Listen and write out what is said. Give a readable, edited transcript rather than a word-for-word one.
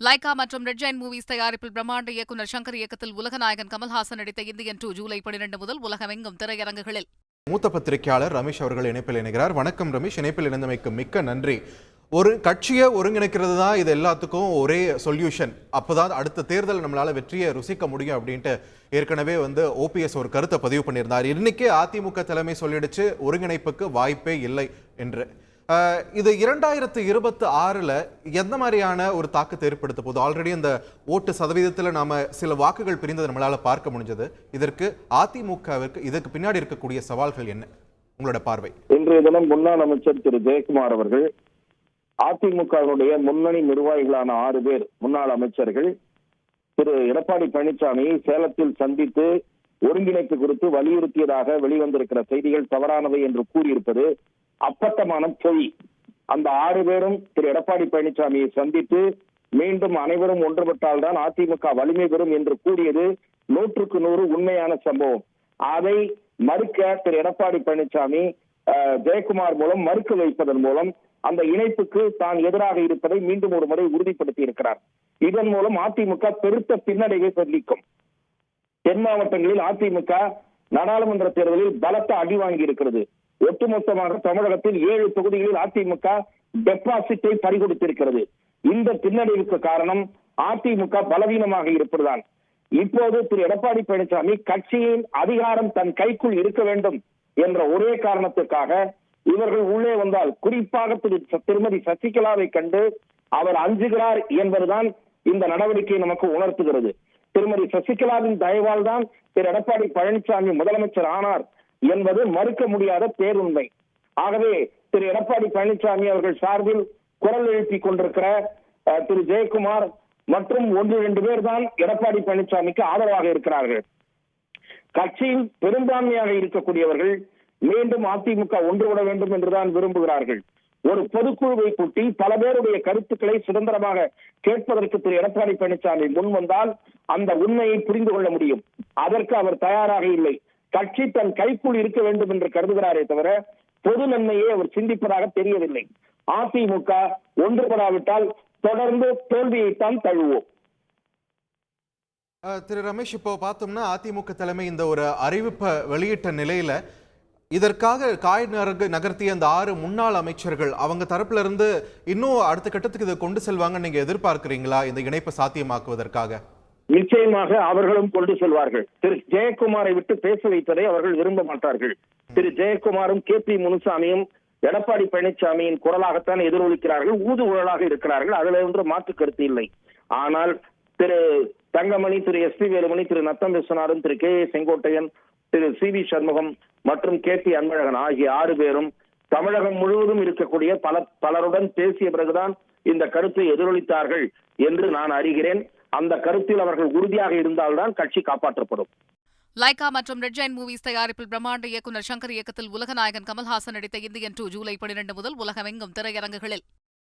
Lyca மற்றும் red giant movies தயாரிப்பில் பிரம்மாண்ட இயக்குநர் சங்கர் இயக்கத்தில் உலகநாயகன் கமல்ஹாசன் நடித்த இந்தியன் 2 ஜூலை 12 முதல் உலகமெங்கும் திரையரங்குகளில். மூத்த பத்திரிகையாளர் ரமேஷ் அவர்கள் இணைப்பில் இணைகிறார். வணக்கம் ரமேஷ், இணைப்பில் இணைந்தமைக்கு மிக்க நன்றி. ஒரு கட்சியை ஒருங்கிணைக்கிறது தான் இது எல்லாத்துக்கும் ஒரே சொல்யூஷன், அப்போதான் அடுத்த தேர்தல் நம்மளால வெற்றியை ருசிக்க முடியும் அப்படின்ட்டு ஏற்கனவே ஓபிஎஸ் ஒரு கருத்தை பதிவு பண்ணியிருந்தார். இன்னைக்கு அதிமுக தலைமை சொல்லிடுச்சு ஒருங்கிணைப்புக்கு வாய்ப்பே இல்லை என்று. இது 2026 எந்த மாதிரியான ஒரு தாக்கத்தை ஏற்படுத்த போகுது? ஆல்ரெடி இந்த ஓட்டு சதவீதத்தில் நாம சில வாக்குகள் பிரிந்ததை நம்மளால பார்க்க முடிஞ்சது. இதற்கு அதிமுகவிற்கு இதுக்கு பின்னாடி இருக்கக்கூடிய சவால்கள் என்ன, உங்களோட பார்வை? இன்றைய தினம் முன்னாள் அமைச்சர் திரு ஜெயக்குமார் அவர்கள் அதிமுகவினுடைய முன்னணி நிர்வாகிகளான 6 பேர் முன்னாள் அமைச்சர்கள் திரு எடப்பாடி பழனிசாமியை சேலத்தில் சந்தித்து ஒருங்கிணைப்பு குறித்து வலியுறுத்தியதாக வெளிவந்திருக்கிற செய்திகள் தவறானவை என்று கூறியிருப்பது அப்பட்டமான பொய். அந்த 6 பேரும் திரு எடப்பாடி பழனிசாமியை சந்தித்து மீண்டும் அனைவரும் ஒன்றுபட்டால்தான் அதிமுக வலிமை பெறும் என்று கூறியது 100க்கு 100 உண்மையான சம்பவம். அதை மறுக்க திரு எடப்பாடி பழனிசாமி ஜெயக்குமார் மூலம் மறுக்க வைப்பதன் மூலம் அந்த இணைப்புக்கு தான் எதிராக இருப்பதை மீண்டும் ஒரு முறை உறுதிப்படுத்தி இருக்கிறார். இதன் மூலம் அதிமுக பெருத்த பின்னடைவை சந்திக்கும். தென் மாவட்டங்களில் அதிமுக நாடாளுமன்ற தேர்தலில் பலத்த அடி வாங்கி இருக்கிறது. ஒட்டுமொத்தமாக தமிழகத்தில் 7 தொகுதிகளில் அதிமுக டெபாசிட்டை பறிகொடுத்திருக்கிறது. இந்த பின்னடைவுக்கு காரணம் அதிமுக பலவீனமாக இருப்பதுதான். இப்போது திரு எடப்பாடி பழனிசாமி கட்சியின் அதிகாரம் தன் கைக்குள் இருக்க வேண்டும் என்ற ஒரே காரணத்துக்காக இவர்கள் உள்ளே வந்தால், குறிப்பாக திருமதி சசிகலாவை கண்டு அவர் அஞ்சுகிறார் என்பதுதான் இந்த நடவடிக்கை நமக்கு உணர்த்துகிறது. திருமதி சசிகலாவின் தயவால் தான் திரு எடப்பாடி பழனிசாமி முதலமைச்சர் ஆனார் என்பது மறுக்க முடியாத பேருண்மை. ஆகவே திரு எடப்பாடி பழனிசாமி அவர்கள் சார்பில் குரல் எழுப்பி கொண்டிருக்கிற திரு ஜெயக்குமார் மற்றும் 1-2 பேர் தான் எடப்பாடி பழனிசாமிக்கு ஆதரவாக இருக்கிறார்கள். கட்சியில் பெரும்பான்மையாக இருக்கக்கூடியவர்கள் மீண்டும் அதிமுக ஒன்றுபட வேண்டும் என்றுதான் விரும்புகிறார்கள். ஒரு பொதுக்குழுவை கூட்டி பல பேருடைய கருத்துக்களை சுதந்திரமாக கேட்பதற்கு திரு எடப்பாடி பழனிசாமி முன் வந்தால் அந்த உண்மையை புரிந்து கொள்ள முடியும். அதற்கு அவர் தயாராக இல்லை. கட்சி தன் கைக்குள் இருக்க வேண்டும் என்று கருதுகிறாரே தவிர பொது நன்மையை அவர் சிந்திப்பதாக தெரியவில்லை. அதிமுக ஒன்றுபடாவிட்டால் தொடர்ந்து தோல்வியைத்தான் தழுவோம். திரு ரமேஷ், இப்போ பார்த்தோம்னா அதிமுக தலைமை இந்த ஒரு அறிவிப்பை வெளியிட்ட நிலையில இதற்காக காய் நகர்த்திய அந்த 6 முன்னாள் அமைச்சர்கள் அவங்க தரப்புல இருந்து இன்னும் அடுத்த கட்டத்துக்கு இதை கொண்டு செல்வாங்க நீங்க எதிர்பார்க்கிறீங்களா, இந்த இணைப்பை சாத்தியமாக்குவதற்காக? நிச்சயமாக அவர்களும் கொண்டு செல்வார்கள். திரு ஜெயக்குமாரை விட்டு பேச வைப்பதை அவர்கள் விரும்ப மாட்டார்கள். திரு ஜெயக்குமாரும் KP முனுசாமியும் எடப்பாடி பழனிசாமியின் குரலாகத்தான் எதிரொலிக்கிறார்கள், ஊதுகுழலாக இருக்கிறார்கள். அதுல ஒன்று மாற்று கருத்து இல்லை. ஆனால் திரு தங்கமணி, திரு SP வேலுமணி, திரு நத்தம் விஸ்வநாதன், திரு KA செங்கோட்டையன், திரு CV சண்முகம் மற்றும் KP அன்பழகன் ஆகிய 6 பேரும் தமிழகம் முழுவதும் இருக்கக்கூடிய பலருடன் பேசிய பிறகுதான் இந்த கருத்தை எதிரொலித்தார்கள் என்று நான் அறிகிறேன். அந்த கருத்தில் அவர்கள் உறுதியாக இருந்தால்தான் கட்சி காப்பாற்றப்படும். லைகா மற்றும் ரெட் ஜெயண்ட் மூவிஸ் தயாரிப்பில் பிரம்மாண்ட இயக்குநர் சங்கர் இயக்கத்தில் உலகநாயகன் கமல்ஹாசன் நடித்த இந்தியன் 2 ஜூலை 12 முதல் உலகமெங்கும் திரையரங்குகளில்.